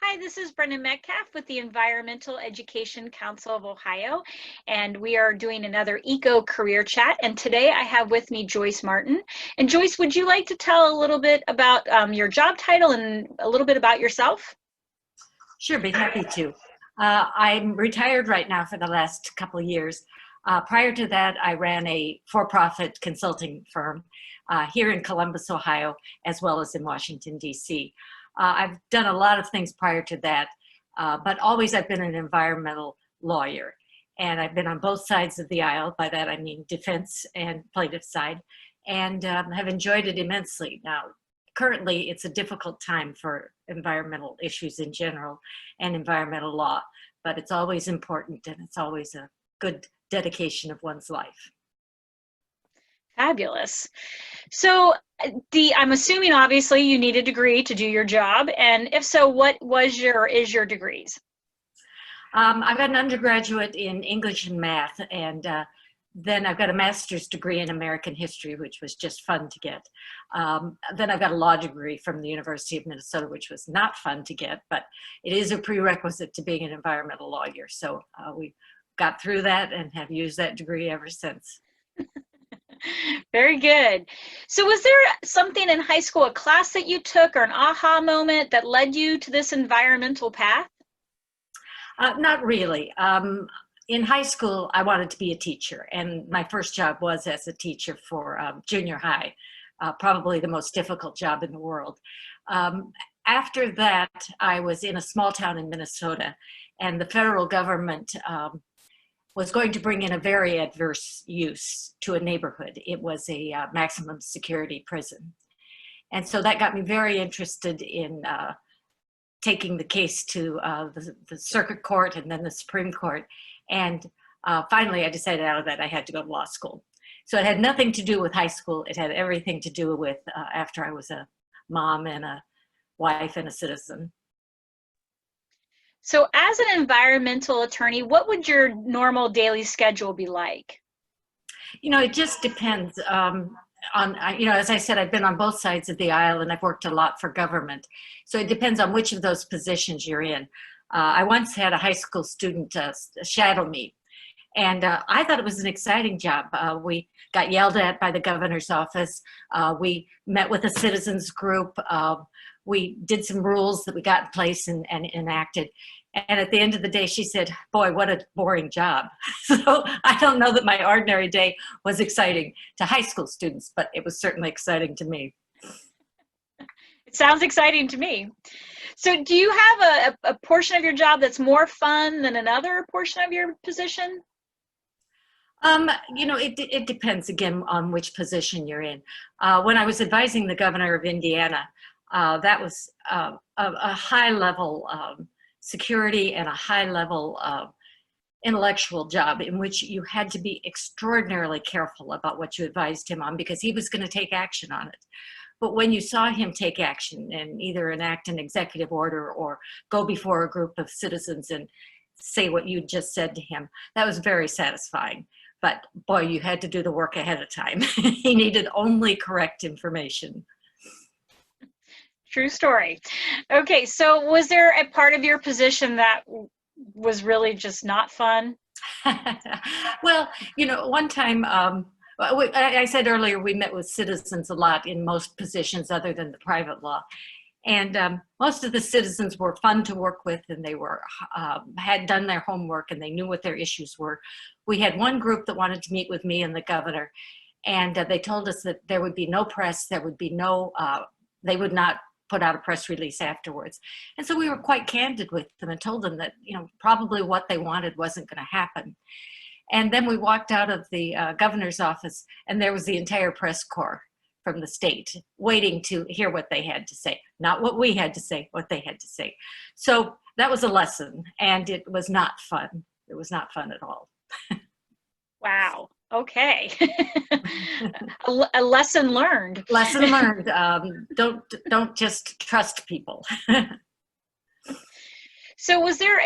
Hi, this is Brenda Metcalf with the Environmental Education Council of Ohio, and we are doing another Eco Career Chat. And today I have with me Joyce Martin. And Joyce, would you like to tell a little bit about your job title and a little bit about yourself? Sure, be happy to. I'm retired right now for the last couple of years. Prior to that, I ran a for-profit consulting firm here in Columbus, Ohio, as well as in Washington, D.C. I've done a lot of things prior to that, but always I've been an environmental lawyer. And I've been on both sides of the aisle. By that I mean defense and plaintiff side, and have enjoyed it immensely. Now, currently, it's a difficult time for environmental issues in general and environmental law, but it's always important and it's always a good dedication of one's life. Fabulous. So I'm assuming obviously you need a degree to do your job, and if so, what is your degrees? I've got an undergraduate in English and math, and then I've got a master's degree in American history, which was just fun to get. Then I've got a law degree from the University of Minnesota, which was not fun to get, but it is a prerequisite to being an environmental lawyer. So we got through that and have used that degree ever since. Very good. So was there something in high school, a class that you took or an aha moment that led you to this environmental path? Not really. In high school, I wanted to be a teacher, and my first job was as a teacher for junior high, probably the most difficult job in the world. After that, I was in a small town in Minnesota, and the federal government was going to bring in a very adverse use to a neighborhood. It was a maximum security prison. And so that got me very interested in taking the case to the circuit court and then the Supreme Court. And finally, I decided out of that I had to go to law school. So it had nothing to do with high school. It had everything to do with after I was a mom and a wife and a citizen. So as an environmental attorney, what would your normal daily schedule be like? You know, it just depends on, as I said, I've been on both sides of the aisle and I've worked a lot for government. So it depends on which of those positions you're in. I once had a high school student shadow me, and I thought it was an exciting job. We got yelled at by the governor's office. We met with a citizens group. We did some rules that we got in place and enacted. And at the end of the day, she said, boy, what a boring job. So I don't know that my ordinary day was exciting to high school students, but it was certainly exciting to me. It sounds exciting to me. So do you have a portion of your job that's more fun than another portion of your position? It depends again on which position you're in. When I was advising the governor of Indiana, that was a high level security and a high level intellectual job in which you had to be extraordinarily careful about what you advised him on because he was going to take action on it. But when you saw him take action and either enact an executive order or go before a group of citizens and say what you just said to him, that was very satisfying. But boy, you had to do the work ahead of time. He needed only correct information. True story. Okay, so was there a part of your position that was really just not fun? Well, one time, I said earlier, we met with citizens a lot in most positions other than the private law. And most of the citizens were fun to work with, and they had done their homework and they knew what their issues were. We had one group that wanted to meet with me and the governor, and they told us that there would be no press, there would be no, they would not put out a press release afterwards. And so we were quite candid with them and told them that, probably what they wanted wasn't going to happen. And then we walked out of the governor's office, and there was the entire press corps from the state waiting to hear what they had to say. Not what we had to say, what they had to say. So that was a lesson, and it was not fun. It was not fun at all. Wow. Okay. A lesson learned. Lesson learned. Don't just trust people. So was there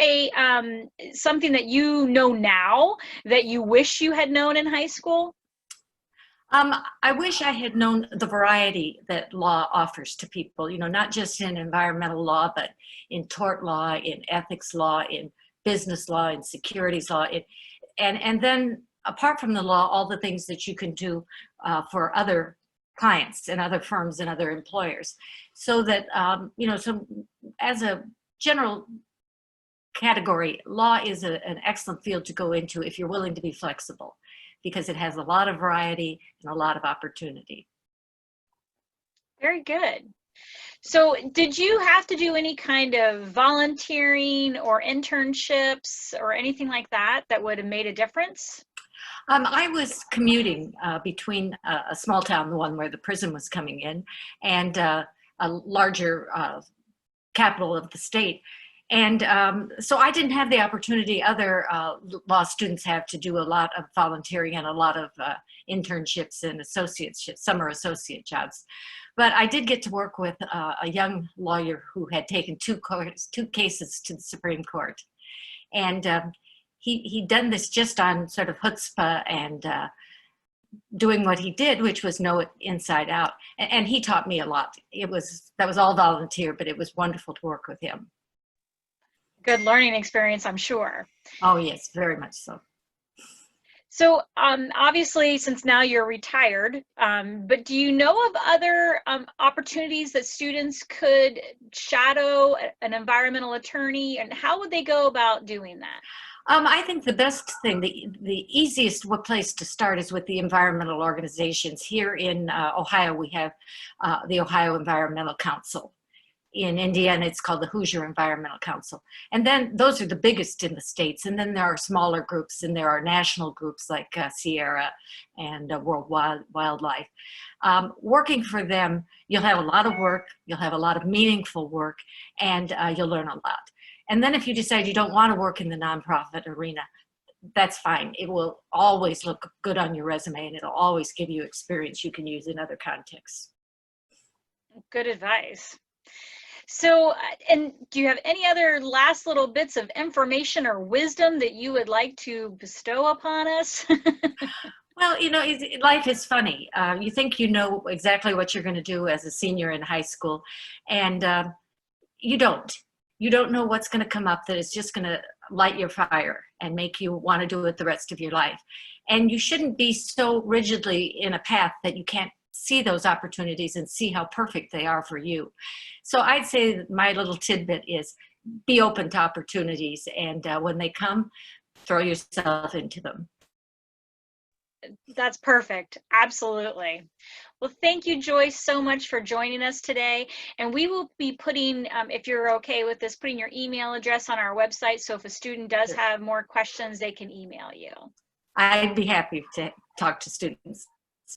something that you know now that you wish you had known in high school? I wish I had known the variety that law offers to people, you know, not just in environmental law, but in tort law, in ethics law, in business law, in securities law. And then apart from the law, all the things that you can do for other clients and other firms and other employers. So that, you know, so as a general category, law is an excellent field to go into if you're willing to be flexible, because it has a lot of variety and a lot of opportunity. Very good. So did you have to do any kind of volunteering or internships or anything like that that would have made a difference? I was commuting between a small town, the one where the prison was coming in, and a larger capital of the state. And so I didn't have the opportunity other law students have to do a lot of volunteering and a lot of internships and associateships, summer associate jobs. But I did get to work with a young lawyer who had taken two cases to the Supreme Court. And he'd done this just on sort of chutzpah and doing what he did, which was know it inside out. And he taught me a lot. That was all volunteer, but it was wonderful to work with him. Good learning experience, I'm sure. Oh, yes, very much so. So obviously, since now you're retired, but do you know of other opportunities that students could shadow an environmental attorney, and how would they go about doing that? I think the best thing, the easiest place to start is with the environmental organizations. Here in Ohio, we have the Ohio Environmental Council. In Indiana, it's called the Hoosier Environmental Council. And then those are the biggest in the states. And then there are smaller groups, and there are national groups like Sierra and World Wildlife. Working for them, you'll have a lot of work, you'll have a lot of meaningful work, and you'll learn a lot. And then if you decide you don't want to work in the nonprofit arena, that's fine. It will always look good on your resume, and it'll always give you experience you can use in other contexts. Good advice. So, and do you have any other last little bits of information or wisdom that you would like to bestow upon us? Well, you know, life is funny. You think you know exactly what you're going to do as a senior in high school, and you don't. You don't know what's going to come up that is just going to light your fire and make you want to do it the rest of your life. And you shouldn't be so rigidly in a path that you can't see those opportunities and see how perfect they are for you. So I'd say that my little tidbit is be open to opportunities, and when they come, throw yourself into them. That's perfect. Absolutely. Well, thank you, Joyce, so much for joining us today. And we will be putting, if you're okay with this, putting your email address on our website. So if a student does have more questions, they can email you. I'd be happy to talk to students.